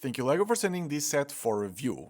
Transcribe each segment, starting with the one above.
Thank you, LEGO, for sending this set for review.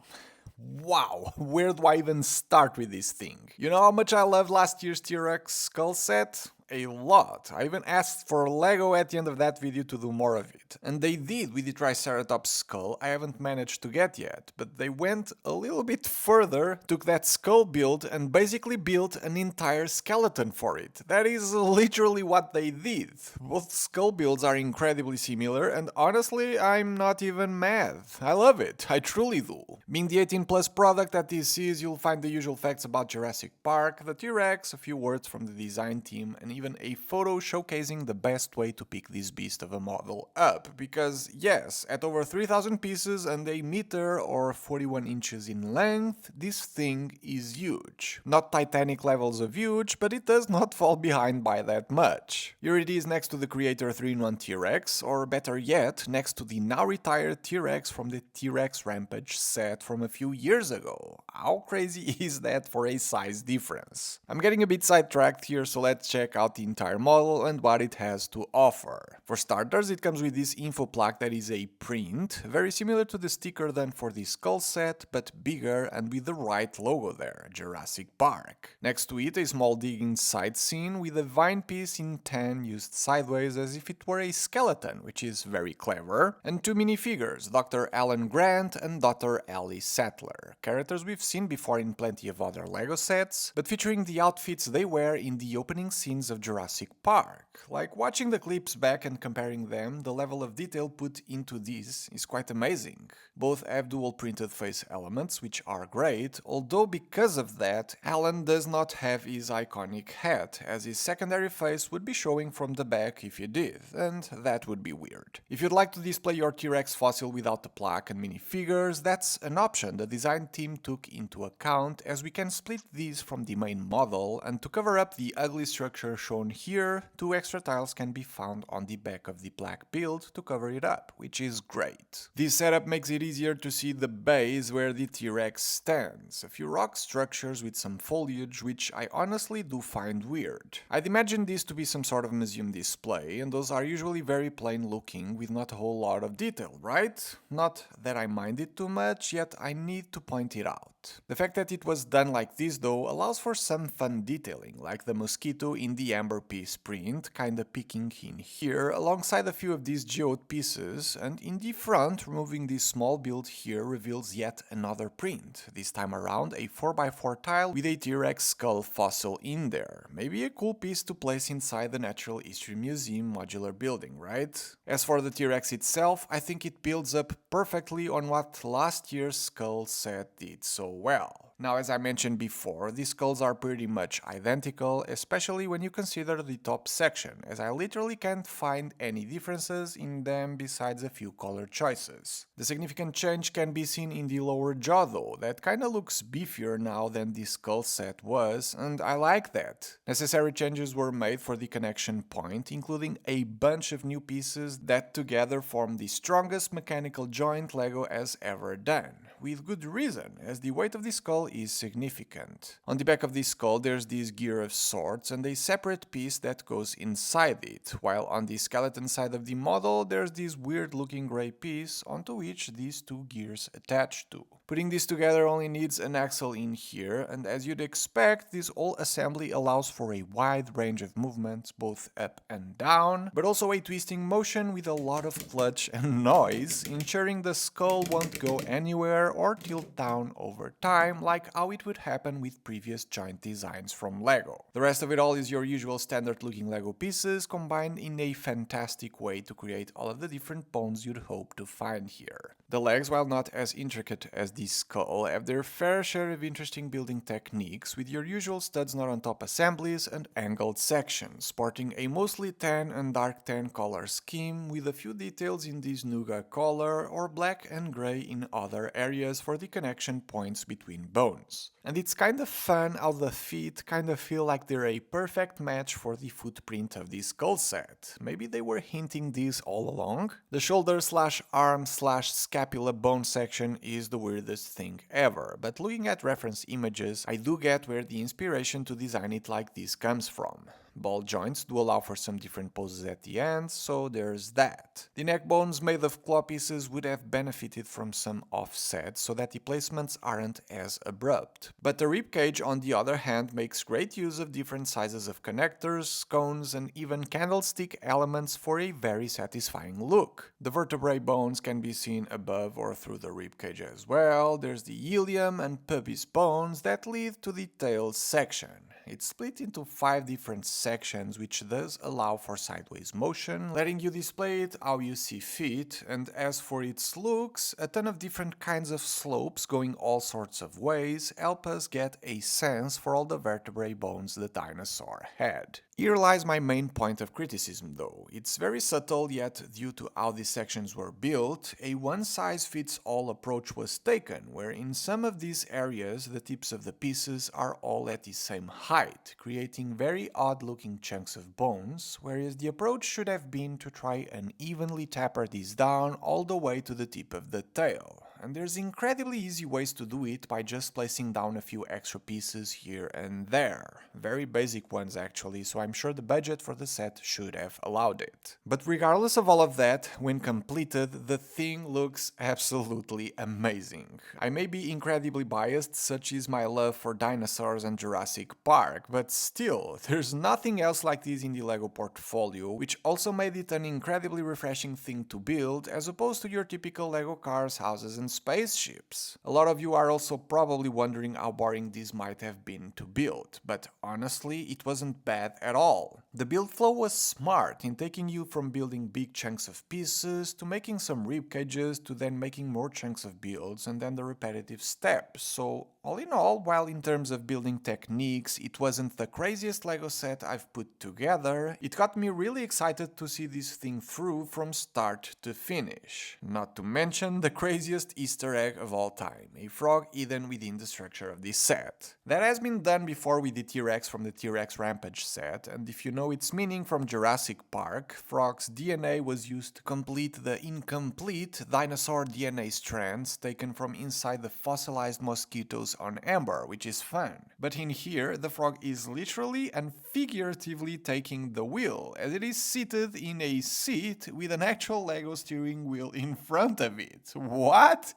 Wow, where do I even start with this thing? You know how much I loved last year's T-Rex skull set? A lot. I even asked for LEGO at the end of that video to do more of it. And they did with the Triceratops skull I haven't managed to get yet, but they went a little bit further, took that skull build and basically built an entire skeleton for it. That is literally what they did. Both skull builds are incredibly similar and honestly, I'm not even mad. I love it, I truly do. Being the 18 plus product that this is, you'll find the usual facts about Jurassic Park, the T-Rex, a few words from the design team, and even a photo showcasing the best way to pick this beast of a model up. Because yes, at over 3000 pieces and a meter or 41 inches in length, this thing is huge. Not Titanic levels of huge, but it does not fall behind by that much. Here it is next to the Creator 3-in-1 T-Rex, or better yet, next to the now retired T-Rex from the T-Rex Rampage set from a few years ago. How crazy is that for a size difference? I'm getting a bit sidetracked here, so let's check out the entire model and what it has to offer. For starters, it comes with this info plaque that is a print, very similar to the sticker done for the skull set, but bigger and with the right logo there, Jurassic Park. Next to it, a small dig inside scene with a vine piece in tan used sideways as if it were a skeleton, which is very clever, and two minifigures, Dr. Alan Grant and Dr. Ellie Sattler, characters we've seen before in plenty of other LEGO sets, but featuring the outfits they wear in the opening scenes of Jurassic Park. Like watching the clips back and comparing them, the level of detail put into this is quite amazing. Both have dual printed face elements, which are great, although because of that, Alan does not have his iconic hat, as his secondary face would be showing from the back if he did, and that would be weird. If you'd like to display your T-Rex fossil without the plaque and minifigures, that's an option the design team took into account, as we can split these from the main model, and to cover up the ugly structure shown here, two extra tiles can be found on the back of the plaque build to cover it up, which is great. This setup makes it easier to see the base where the T-Rex stands, a few rock structures with some foliage, which I honestly do find weird. I'd imagine this to be some sort of museum display, and those are usually very plain looking with not a whole lot of detail, right? Not that I mind it too much, yet I need to point it out. The fact that it was done like this though allows for some fun detailing, like the mosquito in the amber piece print, kinda peeking in here, alongside a few of these geode pieces, and in the front, removing this small build here reveals yet another print, this time around a 4x4 tile with a T-Rex skull fossil in there. Maybe a cool piece to place inside the Natural History Museum modular building, right? As for the T-Rex itself, I think it builds up perfectly on what last year's skull set did so well. Now, as I mentioned before, these skulls are pretty much identical, especially when you consider the top section, as I literally can't find any differences in them besides a few color choices. The significant change can be seen in the lower jaw though, that kinda looks beefier now than the skull set was, and I like that. Necessary changes were made for the connection point, including a bunch of new pieces that together form the strongest mechanical joint LEGO has ever done. With good reason, as the weight of the skull is significant. On the back of the skull there's this gear of sorts and a separate piece that goes inside it, while on the skeleton side of the model there's this weird looking grey piece onto which these two gears attach to. Putting this together only needs an axle in here, and as you'd expect, this whole assembly allows for a wide range of movements, both up and down, but also a twisting motion with a lot of clutch and noise, ensuring the skull won't go anywhere or tilt down over time like how it would happen with previous joint designs from LEGO. The rest of it all is your usual standard looking LEGO pieces combined in a fantastic way to create all of the different bones you'd hope to find here. The legs, while not as intricate as the skull, have their fair share of interesting building techniques, with your usual studs not on top assemblies and angled sections, sporting a mostly tan and dark tan color scheme with a few details in this nougat color or black and grey in other areas for the connection points between bones. And it's kinda fun how the feet kinda feel like they're a perfect match for the footprint of this skull set. Maybe they were hinting this all along? The shoulder slash arm slash scapula bone section is the weirdest thing ever, but looking at reference images, I do get where the inspiration to design it like this comes from. Ball joints do allow for some different poses at the end, so there's that. The neck bones made of claw pieces would have benefited from some offset so that the placements aren't as abrupt. But the ribcage on the other hand makes great use of different sizes of connectors, cones and even candlestick elements for a very satisfying look. The vertebrae bones can be seen above or through the ribcage as well. There's the ilium and pubis bones that lead to the tail section. It's split into 5 different sections, which does allow for sideways motion, letting you display it how you see fit, and as for its looks, a ton of different kinds of slopes going all sorts of ways help us get a sense for all the vertebrae bones the dinosaur had. Here lies my main point of criticism though. It's very subtle, yet due to how these sections were built, a one-size-fits-all approach was taken, where in some of these areas the tips of the pieces are all at the same height, creating very odd-looking chunks of bones, whereas the approach should have been to try and evenly taper these down all the way to the tip of the tail. And there's incredibly easy ways to do it by just placing down a few extra pieces here and there. Very basic ones actually, so I'm sure the budget for the set should have allowed it. But regardless of all of that, when completed, the thing looks absolutely amazing. I may be incredibly biased, such is my love for dinosaurs and Jurassic Park, but still, there's nothing else like this in the LEGO portfolio, which also made it an incredibly refreshing thing to build, as opposed to your typical LEGO cars, houses and spaceships. A lot of you are also probably wondering how boring this might have been to build, but honestly, it wasn't bad at all. The build flow was smart in taking you from building big chunks of pieces to making some rib cages to then making more chunks of builds and then the repetitive steps. So all in all, while in terms of building techniques it wasn't the craziest LEGO set I've put together, it got me really excited to see this thing through from start to finish. Not to mention the craziest Easter egg of all time, a frog hidden within the structure of this set. That has been done before with the T-Rex from the T-Rex Rampage set, and if you know its meaning from Jurassic Park, frog's DNA was used to complete the incomplete dinosaur DNA strands taken from inside the fossilized mosquitoes on Amber, which is fun. But in here, the frog is literally and figuratively taking the wheel, as it is seated in a seat with an actual LEGO steering wheel in front of it. What?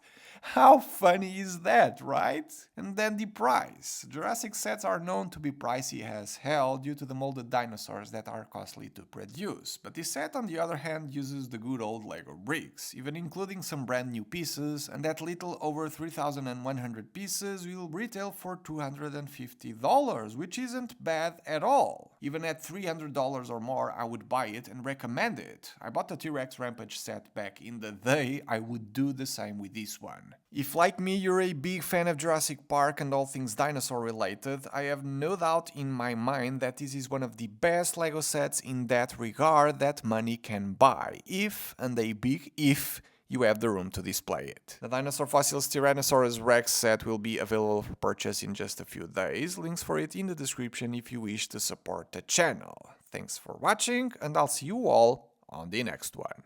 How funny is that, right? And then the price. Jurassic sets are known to be pricey as hell due to the molded dinosaurs that are costly to produce, but this set on the other hand uses the good old LEGO bricks, even including some brand new pieces, and that little over 3,100 pieces will retail for $250, which isn't bad at all. Even at $300 or more I would buy it and recommend it. I bought the T-Rex Rampage set back in the day, I would do the same with this one. If like me you're a big fan of Jurassic Park and all things dinosaur related, I have no doubt in my mind that this is one of the best LEGO sets in that regard that money can buy, if, and a big if, you have the room to display it. The Dinosaur Fossils Tyrannosaurus Rex set will be available for purchase in just a few days, links for it in the description if you wish to support the channel. Thanks for watching, and I'll see you all on the next one.